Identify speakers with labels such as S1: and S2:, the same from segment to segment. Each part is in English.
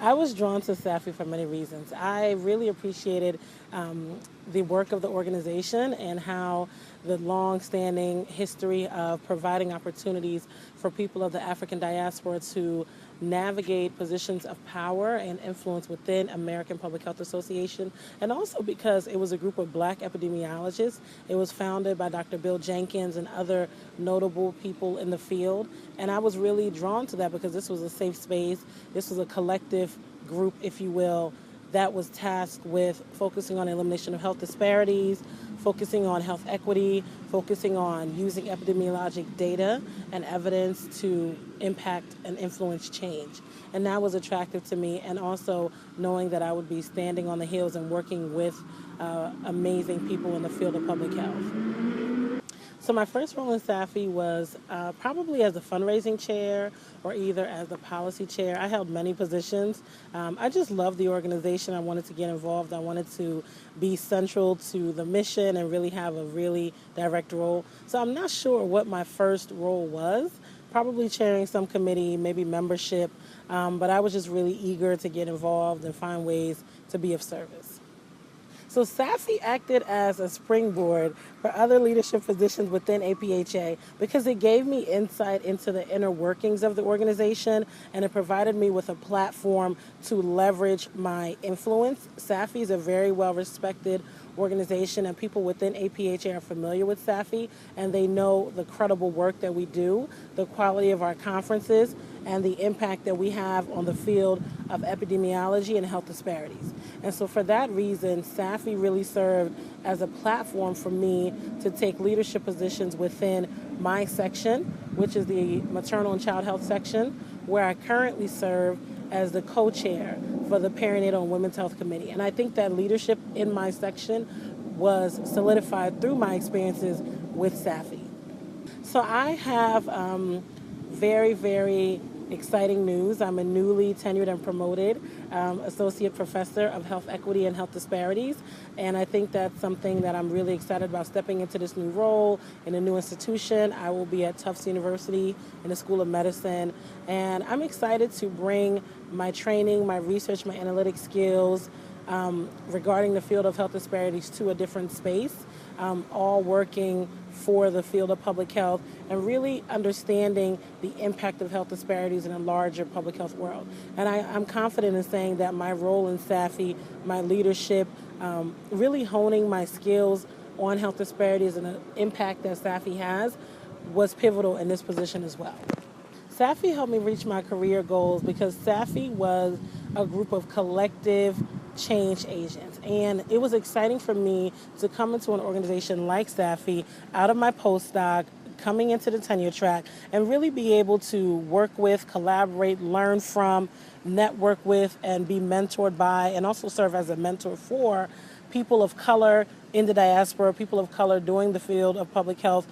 S1: I was drawn to SAAPHI for many reasons. I really appreciated the work of the organization and how the long-standing history of providing opportunities for people of the African diaspora to navigate positions of power and influence within American Public Health Association, and also because it was a group of black epidemiologists. It was founded by Dr. Bill Jenkins and other notable people in the field, and I was really drawn to that because this was a safe space. This was a collective group, if you will, that was tasked with focusing on elimination of health disparities, focusing on health equity, focusing on using epidemiologic data and evidence to impact and influence change. And that was attractive to me, and also knowing that I would be standing on the heels and working with amazing people in the field of public health. So my first role in SAAPHI was probably as a fundraising chair or either as the policy chair. I held many positions. I just loved the organization. I wanted to get involved. I wanted to be central to the mission and really have a really direct role. So I'm not sure what my first role was. Probably chairing some committee, maybe membership, but I was just really eager to get involved and find ways to be of service. So SAAPHI acted as a springboard for other leadership positions within APHA because it gave me insight into the inner workings of the organization, and it provided me with a platform to leverage my influence. SAAPHI is a very well-respected organization, and people within APHA are familiar with SAAPHI, and they know the credible work that we do, the quality of our conferences, and the impact that we have on the field of epidemiology and health disparities. And so for that reason, SAAPHI really served as a platform for me to take leadership positions within my section, which is the maternal and child health section, where I currently serve as the co-chair for the Perinatal and Women's Health Committee. And I think that leadership in my section was solidified through my experiences with SAAPHI. So I have very, very exciting news. I'm a newly tenured and promoted Associate Professor of Health Equity and Health Disparities, and I think that's something that I'm really excited about, stepping into this new role in a new institution. I will be at Tufts University in the School of Medicine, and I'm excited to bring my training, my research, my analytic skills regarding the field of health disparities to a different space, all working for the field of public health and really understanding the impact of health disparities in a larger public health world. And I'm confident in saying that my role in SAAPHI, my leadership, really honing my skills on health disparities and the impact that SAAPHI has was pivotal in this position as well. SAAPHI helped me reach my career goals because SAAPHI was a group of collective change agents. And it was exciting for me to come into an organization like SAAPHI out of my postdoc, coming into the tenure track, and really be able to work with, collaborate, learn from, network with, and be mentored by, and also serve as a mentor for people of color in the diaspora, people of color doing the field of public health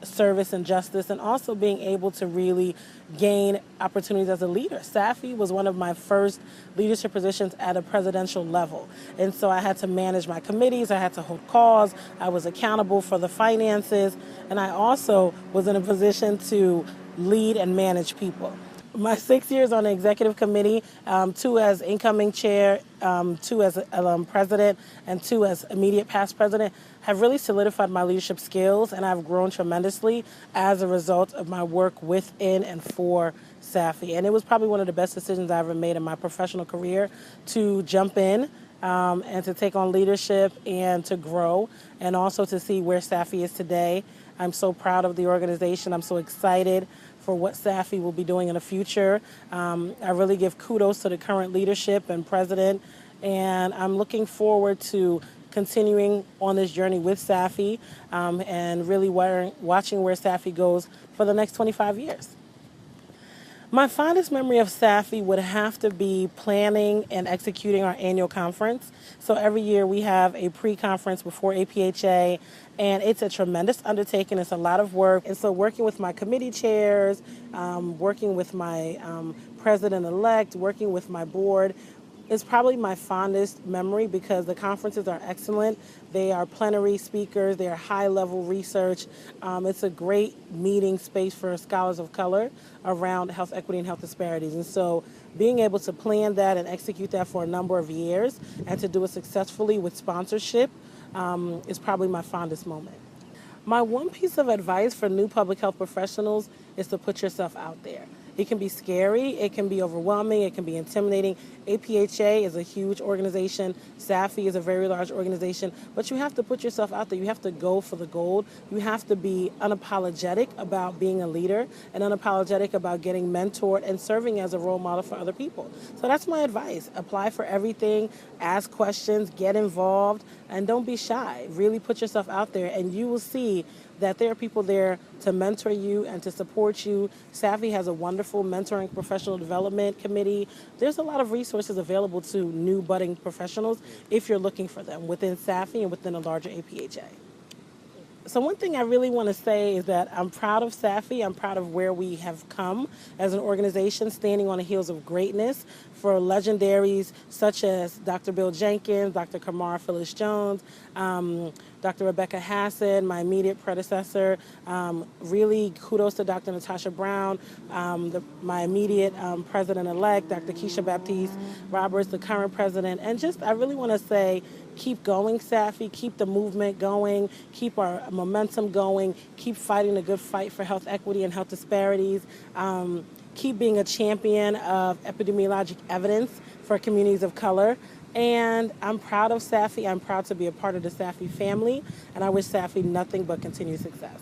S1: service and justice, and also being able to really gain opportunities as a leader. SAAPHI was one of my first leadership positions at a presidential level. And so I had to manage my committees, I had to hold calls, I was accountable for the finances, and I also was in a position to lead and manage people. My 6 years on the executive committee, 2 as incoming chair, 2 as president, and 2 as immediate past president, have really solidified my leadership skills, and I've grown tremendously as a result of my work within and for SAAPHI. And it was probably one of the best decisions I ever made in my professional career to jump in and to take on leadership and to grow, and also to see where SAAPHI is today. I'm so proud of the organization. I'm so excited for what SAAPHI will be doing in the future. I really give kudos to the current leadership and president, and I'm looking forward to continuing on this journey with SAAPHI and really watching where SAAPHI goes for the next 25 years. My fondest memory of SAAPHI would have to be planning and executing our annual conference. So every year we have a pre-conference before APHA, and it's a tremendous undertaking. It's a lot of work. And so working with my committee chairs, working with my president-elect, working with my board, is probably my fondest memory because the conferences are excellent. They are plenary speakers. They are high-level research. It's a great meeting space for scholars of color around health equity and health disparities. And so being able to plan that and execute that for a number of years and to do it successfully with sponsorship is probably my fondest moment. My one piece of advice for new public health professionals is to put yourself out there. It can be scary, it can be overwhelming, it can be intimidating. APHA is a huge organization, SAAPHI is a very large organization, but you have to put yourself out there. You have to go for the gold. You have to be unapologetic about being a leader and unapologetic about getting mentored and serving as a role model for other people. So that's my advice. Apply for everything, ask questions, get involved, and don't be shy. Really put yourself out there, and you will see that there are people there to mentor you and to support you. SAAPHI has a wonderful mentoring professional development committee. There's a lot of resources available to new budding professionals if you're looking for them within SAAPHI and within a larger APHA. So one thing I really want to say is that I'm proud of SAAPHI. I'm proud of where we have come as an organization, standing on the heels of greatness for legendaries such as Dr. Bill Jenkins, Dr. Kamara Phyllis-Jones, Dr. Rebecca Hassett, my immediate predecessor. Really kudos to Dr. Natasha Brown, my immediate president-elect, Dr. Keisha Baptiste Roberts, the current president. And just, I really want to say, keep going, SAAPHI, keep the movement going, keep our momentum going, keep fighting the good fight for health equity and health disparities, keep being a champion of epidemiologic evidence for communities of color. And I'm proud of SAAPHI. I'm proud to be a part of the SAAPHI family, and I wish SAAPHI nothing but continued success.